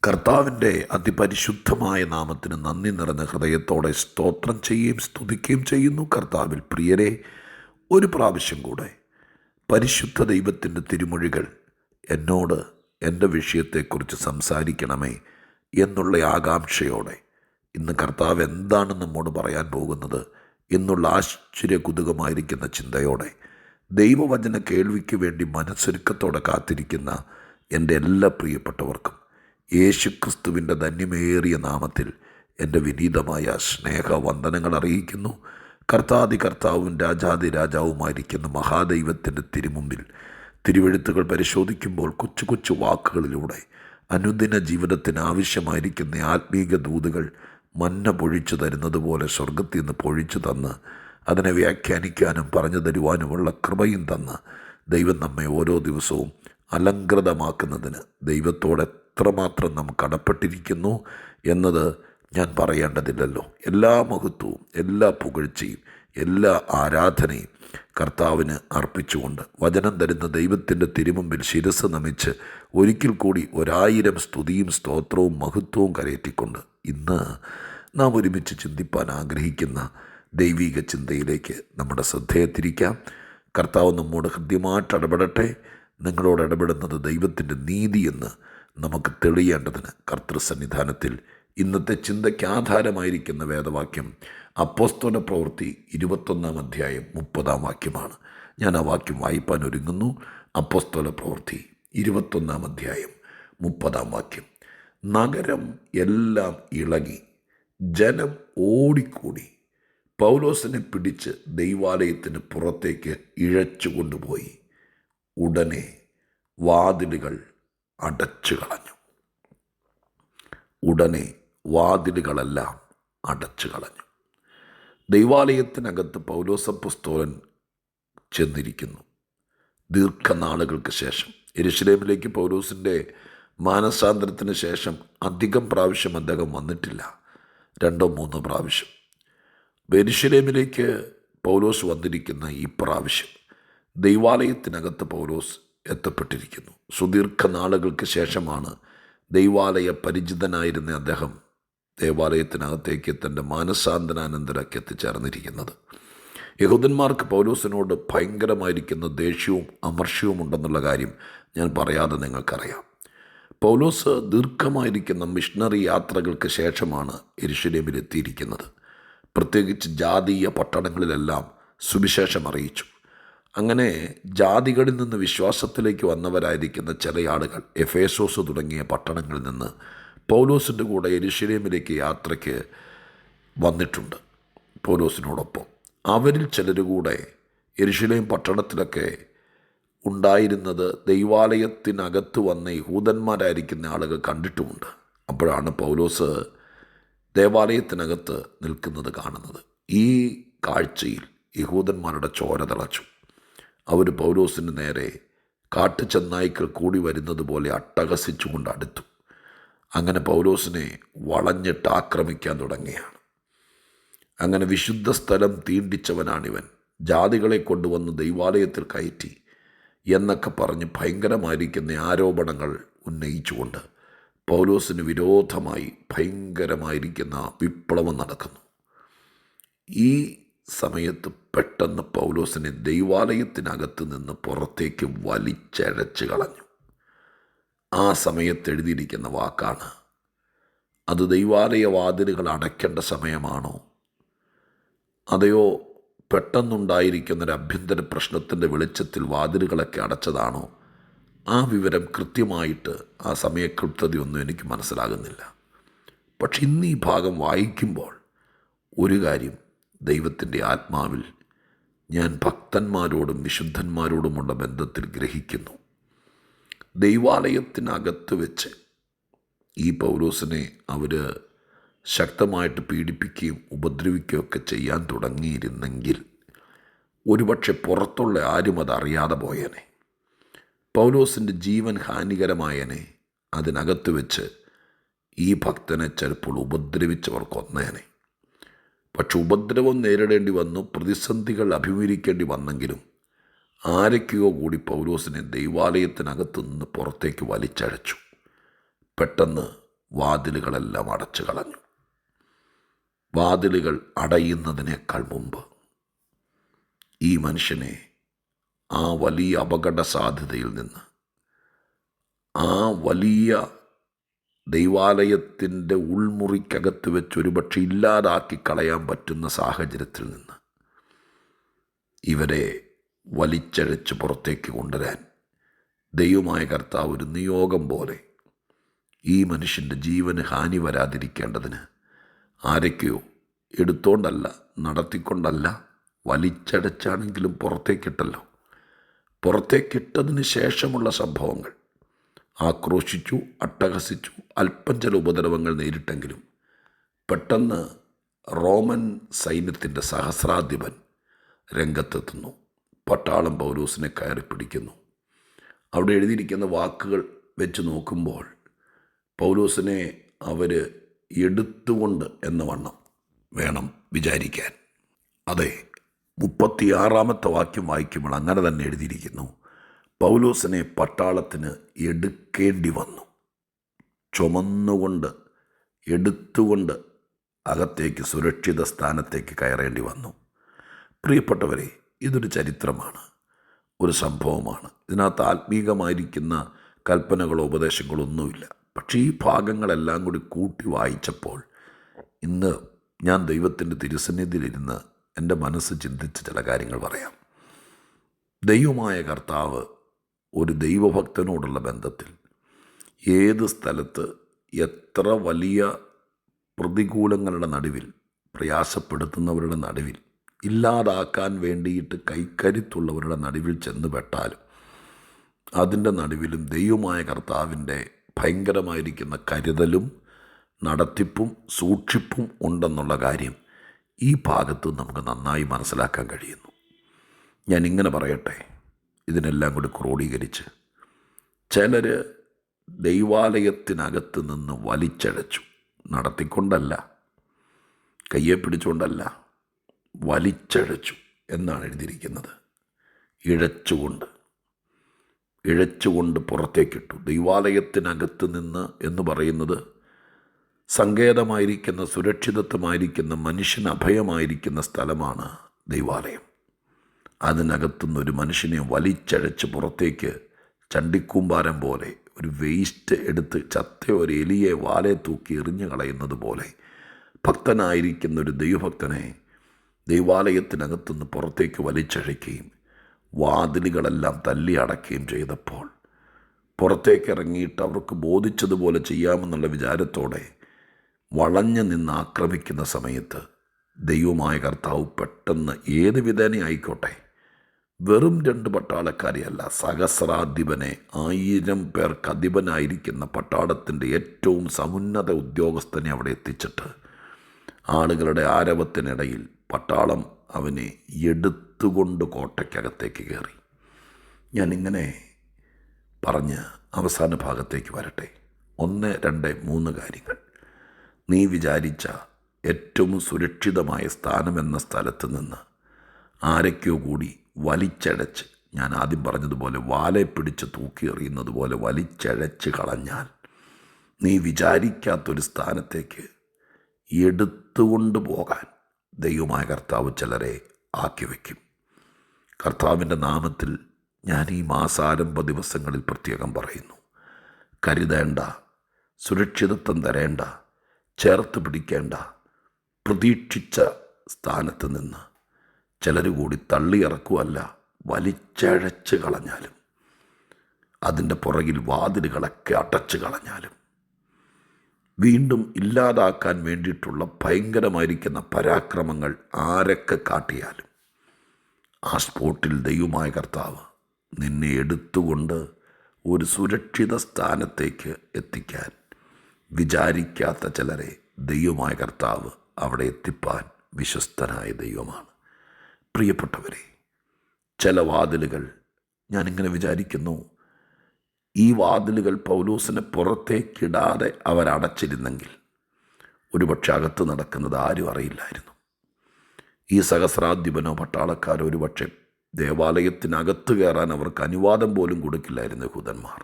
കർത്താവിൻ്റെ അതിപരിശുദ്ധമായ നാമത്തിന് നന്ദി നിറഞ്ഞ ഹൃദയത്തോടെ സ്തോത്രം ചെയ്യുകയും സ്തുതിക്കുകയും ചെയ്യുന്നു. കർത്താവിൽ പ്രിയരെ, ഒരു പ്രാവശ്യം കൂടെ പരിശുദ്ധ ദൈവത്തിൻ്റെ തിരുമൊഴികൾ എന്നോട് എൻ്റെ വിഷയത്തെക്കുറിച്ച് സംസാരിക്കണമേ എന്നുള്ള ആകാംക്ഷയോടെ ഇന്ന് കർത്താവ് എന്താണ് നമ്മോട് പറയാൻ പോകുന്നത് എന്നുള്ള ആശ്ചര്യകുതുകമായിരിക്കുന്ന ചിന്തയോടെ ദൈവവചന കേൾവിക്ക് വേണ്ടി മനസ്സൊരുക്കത്തോടെ കാത്തിരിക്കുന്ന എൻ്റെ എല്ലാ പ്രിയപ്പെട്ടവർക്കും യേശുക്രിസ്തുവിൻ്റെ ധന്യമേറിയ നാമത്തിൽ എൻ്റെ വിനീതമായ സ്നേഹവന്ദനങ്ങൾ അറിയിക്കുന്നു. കർത്താവും രാജാതി രാജാവുമായിരിക്കുന്ന മഹാദൈവത്തിൻ്റെ തിരുമുമ്പിൽ തിരുവെഴുത്തുകൾ പരിശോധിക്കുമ്പോൾ കൊച്ചു കൊച്ചു വാക്കുകളിലൂടെ അനുദിന ജീവിതത്തിന് ആവശ്യമായിരിക്കുന്ന ആത്മീക ദൂതുകൾ മന്ന പൊഴിച്ചു തരുന്നത് പോലെ സ്വർഗത്തിൽ നിന്ന് പൊഴിച്ചു തന്ന് അതിനെ വ്യാഖ്യാനിക്കാനും പറഞ്ഞു തരുവാനുമുള്ള കൃപയും തന്ന് ദൈവം നമ്മെ ഓരോ ദിവസവും അലങ്കൃതമാക്കുന്നതിന് ദൈവത്തോടെ എത്രമാത്രം നാം കടപ്പെട്ടിരിക്കുന്നു എന്നത് ഞാൻ പറയേണ്ടതില്ലല്ലോ. എല്ലാ മഹത്വവും എല്ലാ പുകഴ്ചയും എല്ലാ ആരാധനയും കർത്താവിന് അർപ്പിച്ചുകൊണ്ട് വചനം തരുന്ന ദൈവത്തിൻ്റെ തിരുമുമ്പിൽ ശിരസ് നമിച്ച് ഒരിക്കൽ കൂടി 1000 സ്തുതിയും സ്തോത്രവും മഹത്വവും കരയറ്റിക്കൊണ്ട് ഇന്ന് നാം ഒരുമിച്ച് ചിന്തിപ്പാൻ ആഗ്രഹിക്കുന്ന ദൈവിക ചിന്തയിലേക്ക് നമ്മുടെ ശ്രദ്ധയെ തിരിക്കാം. കർത്താവ് നമ്മോട് ഹൃദ്യമായിട്ട് ഇടപെടട്ടെ. നിങ്ങളോട് ഇടപെടുന്നത് ദൈവത്തിൻ്റെ നീതിയെന്ന് നമുക്ക് തെളിയേണ്ടതിന് കർത്തൃസന്നിധാനത്തിൽ ഇന്നത്തെ ചിന്തയ്ക്ക് ആധാരമായിരിക്കുന്ന വേദവാക്യം അപ്പോസ്തല പ്രവൃത്തി 21-ാം അധ്യായം 30-ാം വാക്യമാണ്. ഞാൻ ആ വാക്യം വായിപ്പാൻ ഒരുങ്ങുന്നു. അപ്പോസ്തല പ്രവൃത്തി 21-ാം അധ്യായം 30-ാം വാക്യം. നഗരം എല്ലാം ഇളകി, ജനം ഓടിക്കൂടി പൗലോസിനെ പിടിച്ച് ദൈവാലയത്തിന് പുറത്തേക്ക് ഇഴച്ചു കൊണ്ടുപോയി. ഉടനെ വാതിലുകൾ അടച്ചു കളഞ്ഞു. ഉടനെ വാതിലുകളെല്ലാം അടച്ചു കളഞ്ഞു. ദൈവാലയത്തിനകത്ത് പൗലോസ് അപ്പോസ്തലൻ ചെന്നിരിക്കുന്നു. ദീർഘനാളുകൾക്ക് ശേഷം യെരൂശലേമിലേക്ക് പൗലോസിൻ്റെ മാനസാന്തരത്തിന് ശേഷം അധികം പ്രാവശ്യം അദ്ദേഹം വന്നിട്ടില്ല. 2-3 പ്രാവശ്യം യെരൂശലേമിലേക്ക് പൗലോസ് വന്നിരിക്കുന്ന ഈ പ്രാവശ്യം ദൈവാലയത്തിനകത്ത് പൗലോസ് എത്തപ്പെട്ടിരിക്കുന്നു. സുദീർഘനാളുകൾക്ക് ശേഷമാണ് ദൈവാലയ പരിചിതനായിരുന്ന അദ്ദേഹം ദേവാലയത്തിനകത്തേക്ക് തൻ്റെ മാനസാന്തരാനന്തരക്ക് എത്തിച്ചേർന്നിരിക്കുന്നത്. യഹൂദന്മാർക്ക് പൗലോസിനോട് ഭയങ്കരമായിരിക്കുന്ന ദേഷ്യവും അമർഷ്യവും ഉണ്ടെന്നുള്ള കാര്യം ഞാൻ പറയാതെ നിങ്ങൾക്കറിയാം. പൗലോസ് ദീർഘമായിരിക്കുന്ന മിഷണറി യാത്രകൾക്ക് ശേഷമാണ് യെരൂശലേമിൽ എത്തിയിരിക്കുന്നത്. പ്രത്യേകിച്ച് ജാതീയ പട്ടണങ്ങളിലെല്ലാം സുവിശേഷം അറിയിച്ചു. അങ്ങനെ ജാതികളിൽ നിന്ന് വിശ്വാസത്തിലേക്ക് വന്നവരായിരിക്കുന്ന ചില ആളുകൾ എഫേസോസ് തുടങ്ങിയ പട്ടണങ്ങളിൽ നിന്ന് പൗലോസിൻ്റെ കൂടെ യെരൂശലേമിലേക്ക് യാത്രയ്ക്ക് വന്നിട്ടുണ്ട്. പൗലോസിനോടൊപ്പം അവരിൽ ചിലർ കൂടെ യെരൂശലേം പട്ടണത്തിലൊക്കെ ഉണ്ടായിരുന്നത് ദൈവാലയത്തിനകത്ത് വന്ന യഹൂദന്മാരായിരിക്കുന്ന ആളുകൾ കണ്ടിട്ടുമുണ്ട്. അപ്പോഴാണ് പൗലോസ് ദേവാലയത്തിനകത്ത് നിൽക്കുന്നത് കാണുന്നത്. ഈ കാഴ്ചയിൽ യഹൂദന്മാരുടെ ചോര തിളച്ചു. അവർ പൗലോസിന് നേരെ കാട്ടുചെന്നായ്ക്കൾ കൂടി വരുന്നത് പോലെ അട്ടഹസിച്ചുകൊണ്ട് അടുത്തു. അങ്ങനെ പൗലോസിനെ വളഞ്ഞിട്ട് ആക്രമിക്കാൻ തുടങ്ങിയാണ്. അങ്ങനെ വിശുദ്ധ സ്ഥലം തീണ്ടിച്ചവനാണിവൻ, ജാതികളെ കൊണ്ടുവന്ന് ദൈവാലയത്തിൽ കയറ്റി എന്നൊക്കെ പറഞ്ഞ് ഭയങ്കരമായിരിക്കുന്ന ആരോപണങ്ങൾ ഉന്നയിച്ചുകൊണ്ട് പൗലോസിന് വിരോധമായി ഭയങ്കരമായിരിക്കുന്ന വിപ്ലവം നടക്കുന്നു. ഈ സമയത്ത് പെട്ടെന്ന് പൗലോസിനെ ദൈവാലയത്തിനകത്ത് നിന്ന് പുറത്തേക്ക് വലിച്ചഴച്ച് കളഞ്ഞു. ആ സമയത്ത് എഴുതിയിരിക്കുന്ന വാക്കാണ്. അത് ദൈവാലയ വാതിലുകൾ അടയ്ക്കേണ്ട സമയമാണോ, അതെയോ പെട്ടെന്നുണ്ടായിരിക്കുന്നൊരു ആഭ്യന്തര പ്രശ്നത്തിൻ്റെ വെളിച്ചത്തിൽ വാതിലുകളൊക്കെ അടച്ചതാണോ? ആ വിവരം കൃത്യമായിട്ട് ആ സമയകൃത്യതയൊന്നും എനിക്ക് മനസ്സിലാകുന്നില്ല. പക്ഷെ ഇന്ന് ഈ ഭാഗം വായിക്കുമ്പോൾ ഒരു കാര്യം ദൈവത്തിൻ്റെ ആത്മാവിൽ ഞാൻ ഭക്തന്മാരോടും വിശുദ്ധന്മാരോടുമുള്ള ബന്ധത്തിൽ ഗ്രഹിക്കുന്നു. ദൈവാലയത്തിനകത്ത് വെച്ച് ഈ പൗലോസിനെ അവർ ശക്തമായിട്ട് പീഡിപ്പിക്കുകയും ഉപദ്രവിക്കുകയൊക്കെ ചെയ്യാൻ തുടങ്ങിയിരുന്നെങ്കിൽ ഒരുപക്ഷെ പുറത്തുള്ള ആരും അതറിയാതെ പോയേനെ. പൗലോസിൻ്റെ ജീവൻ ഹാനികരമായനെ. അതിനകത്ത് വെച്ച് ഈ ഭക്തനെ ചിലപ്പോൾ ഉപദ്രവിച്ചവർ കൊന്നേനെ. പക്ഷെ ഉപദ്രവം നേരിടേണ്ടി വന്നു, പ്രതിസന്ധികൾ അഭിമുഖീകരിക്കേണ്ടി വന്നെങ്കിലും ആരൊക്കെയോ കൂടി പൗലോസിനെ ദൈവാലയത്തിനകത്തു നിന്ന് പുറത്തേക്ക് വലിച്ചഴച്ചു. പെട്ടെന്ന് വാതിലുകളെല്ലാം അടച്ചു കളഞ്ഞു. വാതിലുകൾ അടയുന്നതിനേക്കാൾ മുമ്പ് ഈ മനുഷ്യനെ ആ വലിയ അപകട സാധ്യതയിൽ നിന്ന്, ആ വലിയ ദൈവാലയത്തിൻ്റെ ഉൾമുറിക്കകത്ത് വെച്ച് ഒരുപക്ഷെ ഇല്ലാതാക്കി കളയാൻ പറ്റുന്ന സാഹചര്യത്തിൽ നിന്ന് ഇവരെ വലിച്ചഴച്ച് പുറത്തേക്ക് കൊണ്ടുവരാൻ ദൈവമായ കർത്താവ് ഒരു നിയോഗം പോലെ ഈ മനുഷ്യൻ്റെ ജീവന് ഹാനി വരാതിരിക്കേണ്ടതിന് ആരൊക്കെയോ എടുത്തോണ്ടല്ല, നടത്തിക്കൊണ്ടല്ല, വലിച്ചടച്ചാണെങ്കിലും പുറത്തേക്കിട്ടല്ലോ. പുറത്തേക്കിട്ടതിന് ശേഷമുള്ള സംഭവങ്ങൾ ആക്രോശിച്ചു, അട്ടഹസിച്ചു, അല്പം ചില ഉപദ്രവങ്ങൾ നേരിട്ടെങ്കിലും പെട്ടെന്ന് റോമൻ സൈന്യത്തിൻ്റെ സഹസ്രാധിപൻ രംഗത്തെത്തുന്നു. പട്ടാളം പൗലോസിനെ കയറി പിടിക്കുന്നു. അവിടെ എഴുതിയിരിക്കുന്ന വാക്കുകൾ വെച്ച് നോക്കുമ്പോൾ പൗലോസിനെ അവർ എടുത്തുകൊണ്ട് എന്ന വണ്ണം വേണം വിചാരിക്കാൻ. അതെ, 36 വാക്യം വായിക്കുമ്പോൾ അങ്ങനെ തന്നെ എഴുതിയിരിക്കുന്നു. പൗലോസിനെ പട്ടാളത്തിന് എടുക്കേണ്ടി വന്നു. ചുമന്നുകൊണ്ട്, എടുത്തുകൊണ്ട് അകത്തേക്ക് സുരക്ഷിത സ്ഥാനത്തേക്ക് കയറേണ്ടി വന്നു. പ്രിയപ്പെട്ടവരെ, ഇതൊരു ചരിത്രമാണ്, ഒരു സംഭവമാണ്. ഇതിനകത്ത് ആത്മീകമായിരിക്കുന്ന കൽപ്പനകളോ ഉപദേശങ്ങളോ ഒന്നുമില്ല. പക്ഷേ ഈ ഭാഗങ്ങളെല്ലാം കൂടി കൂട്ടി വായിച്ചപ്പോൾ ഇന്ന് ഞാൻ ദൈവത്തിൻ്റെ തിരുസന്നിധിയിലിരുന്ന് എൻ്റെ മനസ്സ് ചിന്തിച്ച ചില കാര്യങ്ങൾ പറയാം. ദൈവമായ കർത്താവ് ഒരു ദൈവഭക്തനോടുള്ള ബന്ധത്തിൽ ഏത് സ്ഥലത്ത് എത്ര വലിയ പ്രതികൂലങ്ങളുടെ നടുവിൽ, പ്രയാസപ്പെടുത്തുന്നവരുടെ നടുവിൽ, ഇല്ലാതാക്കാൻ വേണ്ടിയിട്ട് കൈക്കരുത്തുള്ളവരുടെ നടുവിൽ ചെന്ന് പെട്ടാലും അതിൻ്റെ നടുവിലും ദൈവമായ കർത്താവിൻ്റെ ഭയങ്കരമായിരിക്കുന്ന കരുതലും നടത്തിപ്പും സൂക്ഷിപ്പും ഉണ്ടെന്നുള്ള കാര്യം ഈ ഭാഗത്ത് നമുക്ക് നന്നായി മനസ്സിലാക്കാൻ കഴിയുന്നു. ഞാൻ ഇങ്ങനെ പറയട്ടെ, ഇതിനെല്ലാം കൂടി ക്രോഡീകരിച്ച് ചിലർ ദൈവാലയത്തിനകത്ത് നിന്ന് വലിച്ചഴച്ചു. നടത്തിക്കൊണ്ടല്ല, കയ്യെ പിടിച്ചുകൊണ്ടല്ല, വലിച്ചഴച്ചു എന്നാണ് എഴുതിയിരിക്കുന്നത്. ഇഴച്ചുകൊണ്ട് പുറത്തേക്കിട്ടു. ദൈവാലയത്തിനകത്ത് നിന്ന് എന്ന് പറയുന്നത് സങ്കേതമായിരിക്കുന്ന, സുരക്ഷിതത്വമായിരിക്കുന്ന, മനുഷ്യന് അഭയമായിരിക്കുന്ന സ്ഥലമാണ് ദൈവാലയം. അതിനകത്തുനിന്നൊരു മനുഷ്യനെ വലിച്ചഴച്ച് പുറത്തേക്ക് ചണ്ടിക്കൂമ്പാരം പോലെ, ഒരു വേസ്റ്റ് എടുത്ത് ചത്ത ഒരു എലിയെ വാലെ തൂക്കി എറിഞ്ഞു കളയുന്നത് പോലെ ഭക്തനായിരിക്കുന്ന ഒരു ദൈവഭക്തനെ ദൈവാലയത്തിനകത്തുനിന്ന് പുറത്തേക്ക് വലിച്ചഴയ്ക്കുകയും വാതിലുകളെല്ലാം തല്ലി അടയ്ക്കുകയും ചെയ്തപ്പോൾ പുറത്തേക്ക് ഇറങ്ങിയിട്ട് അവർക്ക് ബോധിച്ചതുപോലെ ചെയ്യാമെന്നുള്ള വിചാരത്തോടെ വളഞ്ഞു നിന്ന് ആക്രമിക്കുന്ന സമയത്ത് ദൈവമായ കർത്താവ് പെട്ടെന്ന് ഏത് വിധേന ആയിക്കോട്ടെ, വെറും 2 പട്ടാളക്കാരെയല്ല, സഹസ്രാധിപനെ, 1000 പേർക്ക് അധിപനായിരിക്കുന്ന പട്ടാളത്തിൻ്റെ ഏറ്റവും സമുന്നത ഉദ്യോഗസ്ഥനെ അവിടെ എത്തിച്ചിട്ട് ആളുകളുടെ ആരവത്തിനിടയിൽ പട്ടാളം അവനെ എടുത്തുകൊണ്ട് കോട്ടയ്ക്കകത്തേക്ക് കയറി. ഞാനിങ്ങനെ പറഞ്ഞ് അവസാന ഭാഗത്തേക്ക് വരട്ടെ. 1, 2, 3 കാര്യങ്ങൾ. നീ വിചാരിച്ച ഏറ്റവും സുരക്ഷിതമായ സ്ഥാനമെന്ന സ്ഥലത്ത് നിന്ന് ആരൊക്കെയോ കൂടി വലിച്ചഴച്ച്, ഞാൻ ആദ്യം പറഞ്ഞതുപോലെ വാലെ പിടിച്ച് തൂക്കി എറിയുന്നത് പോലെ വലിച്ചഴച്ച് കളഞ്ഞാൽ നീ വിചാരിക്കാത്തൊരു സ്ഥാനത്തേക്ക് എടുത്തുകൊണ്ട് പോകാൻ ദൈവമായ കർത്താവ് ചിലരെ ആക്കി വയ്ക്കും. കർത്താവിൻ്റെ നാമത്തിൽ ഞാൻ ഈ മാസാരംഭ ദിവസങ്ങളിൽ പ്രത്യേകം പറയുന്നു, കരുതേണ്ട, സുരക്ഷിതത്വം തരേണ്ട, ചേർത്ത് പിടിക്കേണ്ട, പ്രതീക്ഷിച്ച സ്ഥാനത്ത് നിന്ന് ചിലർ കൂടി തള്ളിയിറക്കുമല്ല, വലിച്ചഴച്ച് കളഞ്ഞാലും, അതിൻ്റെ പുറകിൽ വാതിലുകളൊക്കെ അടച്ചു കളഞ്ഞാലും, വീണ്ടും ഇല്ലാതാക്കാൻ വേണ്ടിയിട്ടുള്ള ഭയങ്കരമായിരിക്കുന്ന പരാക്രമങ്ങൾ ആരൊക്കെ കാട്ടിയാലും ആ സ്പോട്ടിൽ ദൈവമായ കർത്താവ് നിന്നെ എടുത്തുകൊണ്ട് ഒരു സുരക്ഷിത സ്ഥാനത്തേക്ക് എത്തിക്കാൻ വിചാരിക്കാത്ത ചിലരെ ദൈവമായ കർത്താവ് അവിടെ എത്തിപ്പാൻ വിശ്വസ്തനായ ദൈവമാണ്. പ്രിയപ്പെട്ടവരെ, ചില വാതിലുകൾ ഞാനിങ്ങനെ വിചാരിക്കുന്നു, ഈ വാതിലുകൾ പൗലോസിനെ പുറത്തേക്കിടാതെ അവരടച്ചിരുന്നെങ്കിൽ ഒരുപക്ഷെ അകത്ത് നടക്കുന്നത് ആരും അറിയില്ലായിരുന്നു. ഈ സഹസ്രാധിപനോ പട്ടാളക്കാരോ ഒരുപക്ഷെ ദേവാലയത്തിനകത്ത് കയറാൻ അവർക്ക് അനുവാദം പോലും കൊടുക്കില്ലായിരുന്നു യഹൂദന്മാർ.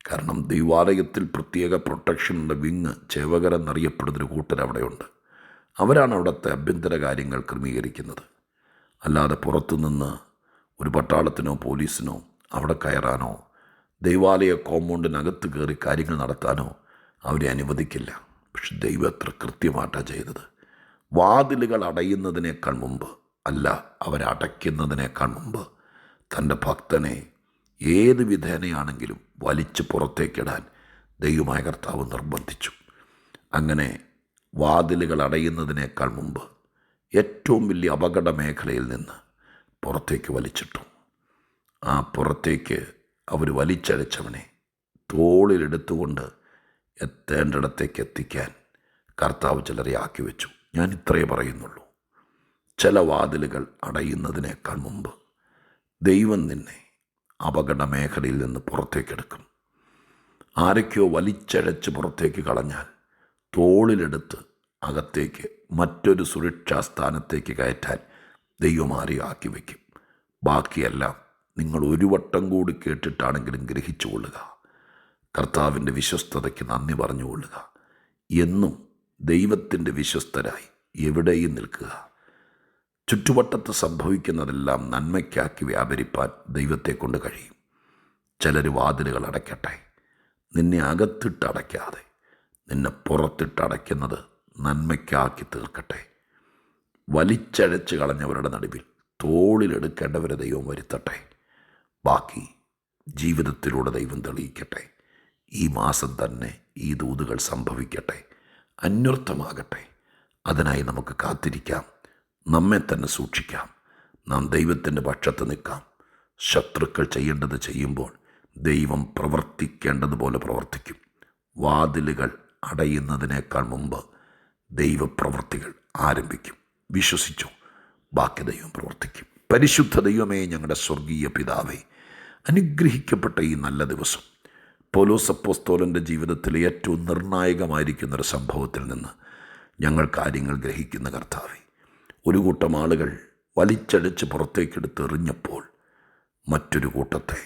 കാരണം ദൈവാലയത്തിൽ പ്രത്യേക പ്രൊട്ടക്ഷനുള്ള വിങ്, ചേവകരെന്നറിയപ്പെടുന്നൊരു കൂട്ടർ അവിടെയുണ്ട്. അവരാണ് അവിടുത്തെ ആഭ്യന്തര കാര്യങ്ങൾ ക്രമീകരിക്കുന്നത്. അല്ലാതെ പുറത്തുനിന്ന് ഒരു പട്ടാളത്തിനോ പോലീസിനോ അവിടെ കയറാനോ ദൈവാലയ കോമ്പൗണ്ടിനകത്ത് കയറി കാര്യങ്ങൾ നടത്താനോ അവരെ അനുവദിക്കില്ല. പക്ഷെ ദൈവം എത്ര കൃത്യമായിട്ടാണ് ചെയ്തത്. വാതിലുകൾ അടയുന്നതിനേക്കാൾ മുമ്പ്, അല്ല അവരടയ്ക്കുന്നതിനേക്കാൾ മുമ്പ് തൻ്റെ ഭക്തനെ ഏത് വിധേനയാണെങ്കിലും വലിച്ച് പുറത്തേക്കിടാൻ ദൈവമായ കർത്താവ് നിർബന്ധിച്ചു. അങ്ങനെ വാതിലുകൾ അടയുന്നതിനേക്കാൾ മുമ്പ് ഏറ്റവും വലിയ അപകട മേഖലയിൽ നിന്ന് പുറത്തേക്ക് വലിച്ചിട്ടു. ആ പുറത്തേക്ക് അവർ വലിച്ചഴച്ചവനെ തോളിലെടുത്തുകൊണ്ട് എത്തേണ്ടിടത്തേക്ക് എത്തിക്കാൻ കർത്താവ് ചിലരെ ആക്കി വെച്ചു. ഞാൻ ഇത്രയേ പറയുന്നുള്ളൂ. ചില വാതിലുകൾ അടയുന്നതിനേക്കാൾ മുമ്പ് ദൈവം നിന്നെ അപകട മേഖലയിൽ നിന്ന് പുറത്തേക്കെടുക്കും. ആരൊക്കെയോ വലിച്ചഴച്ച് പുറത്തേക്ക് കളഞ്ഞാൽ തോളിലെടുത്ത് അകത്തേക്ക് മറ്റൊരു സുരക്ഷാ സ്ഥാനത്തേക്ക് കയറ്റാൻ ദൈവം ആരെയും ആക്കി വയ്ക്കും. ബാക്കിയെല്ലാം നിങ്ങൾ ഒരു വട്ടം കൂടി കേട്ടിട്ടാണെങ്കിലും ഗ്രഹിച്ചു കൊള്ളുക. കർത്താവിൻ്റെ വിശ്വസ്തതയ്ക്ക് നന്ദി പറഞ്ഞുകൊള്ളുക. എന്നും ദൈവത്തിൻ്റെ വിശ്വസ്തരായി എവിടെയും നിൽക്കുക. ചുറ്റുവട്ടത്ത് സംഭവിക്കുന്നതെല്ലാം നന്മയ്ക്കാക്കി വ്യാപരിപ്പാൻ ദൈവത്തെ കൊണ്ട് കഴിയും. ചിലർ വാതിലുകൾ അടയ്ക്കട്ടെ. നിന്നെ അകത്തിട്ടടയ്ക്കാതെ നിന്നെ പുറത്തിട്ടടയ്ക്കുന്നത് നന്മയ്ക്കാക്കി തീർക്കട്ടെ. വലിച്ചഴച്ച് കളഞ്ഞവരുടെ നടുവിൽ തോളിലെടുക്കേണ്ടവരെ ദൈവം വരുത്തട്ടെ. ബാക്കി ജീവിതത്തിലൂടെ ദൈവം തെളിയിക്കട്ടെ. ഈ മാസം തന്നെ ഈ ദൂതുകൾ സംഭവിക്കട്ടെ, അന്വർത്ഥമാകട്ടെ. അതിനായി നമുക്ക് കാത്തിരിക്കാം. നമ്മെ തന്നെ സൂക്ഷിക്കാം. നാം ദൈവത്തിൻ്റെ പക്ഷത്ത് നിൽക്കാം. ശത്രുക്കൾ ചെയ്യേണ്ടത് ചെയ്യുമ്പോൾ ദൈവം പ്രവർത്തിക്കേണ്ടതുപോലെ പ്രവർത്തിക്കും. വാതിലുകൾ അടയുന്നതിനേക്കാൾ മുമ്പ് ദൈവപ്രവർത്തികൾ ആരംഭിക്കും. വിശ്വസിച്ചു, ബാക്കി ദൈവം പ്രവർത്തിക്കും. പരിശുദ്ധ ദൈവമേ, ഞങ്ങളുടെ സ്വർഗീയ പിതാവേ, അനുഗ്രഹിക്കപ്പെട്ട ഈ നല്ല ദിവസം പൗലോസ് അപ്പോസ്തലൻ്റെ ജീവിതത്തിലെ ഏറ്റവും നിർണായകമായിരിക്കുന്നൊരു സംഭവത്തിൽ നിന്ന് ഞങ്ങൾ കാര്യങ്ങൾ ഗ്രഹിക്കുന്ന കർത്താവേ, ഒരു കൂട്ടം ആളുകൾ വലിച്ചടിച്ച് പുറത്തേക്കെടുത്ത് എറിഞ്ഞപ്പോൾ മറ്റൊരു കൂട്ടത്തെ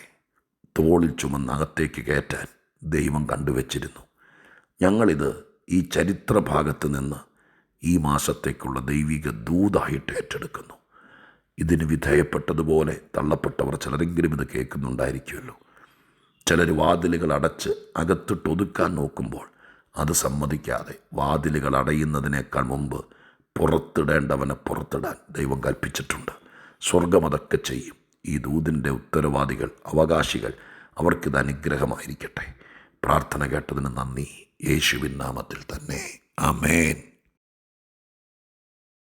തോളിൽ ചുമന്ന് അകത്തേക്ക് കയറ്റാൻ ദൈവം കണ്ടുവച്ചിരുന്നു. ഞങ്ങളിത് ഈ ചരിത്രഭാഗത്ത് നിന്ന് ഈ മാസത്തേക്കുള്ള ദൈവിക ദൂതായിട്ട് ഏറ്റെടുക്കുന്നു. ഇതിന് വിധേയപ്പെട്ടതുപോലെ തള്ളപ്പെട്ടവർ ചിലരെങ്കിലും ഇത് കേൾക്കുന്നുണ്ടായിരിക്കുമല്ലോ. ചിലർ വാതിലുകൾ അടച്ച് അകത്തിട്ടൊതുക്കാൻ നോക്കുമ്പോൾ അത് സമ്മതിക്കാതെ വാതിലുകൾ അടയുന്നതിനേക്കാൾ മുമ്പ് പുറത്തിടേണ്ടവനെ പുറത്തിടാൻ ദൈവം കൽപ്പിച്ചിട്ടുണ്ട്. സ്വർഗം അതൊക്കെ ചെയ്യും. ഈ ദൂതിൻ്റെ ഉത്തരവാദികൾ, അവകാശികൾ, അവർക്കിത് അനുഗ്രഹമായിരിക്കട്ടെ. പ്രാർത്ഥന കേട്ടതിന് നന്ദി. യേശുവിൻ നാമത്തിൽ തന്നെ. ആമേൻ.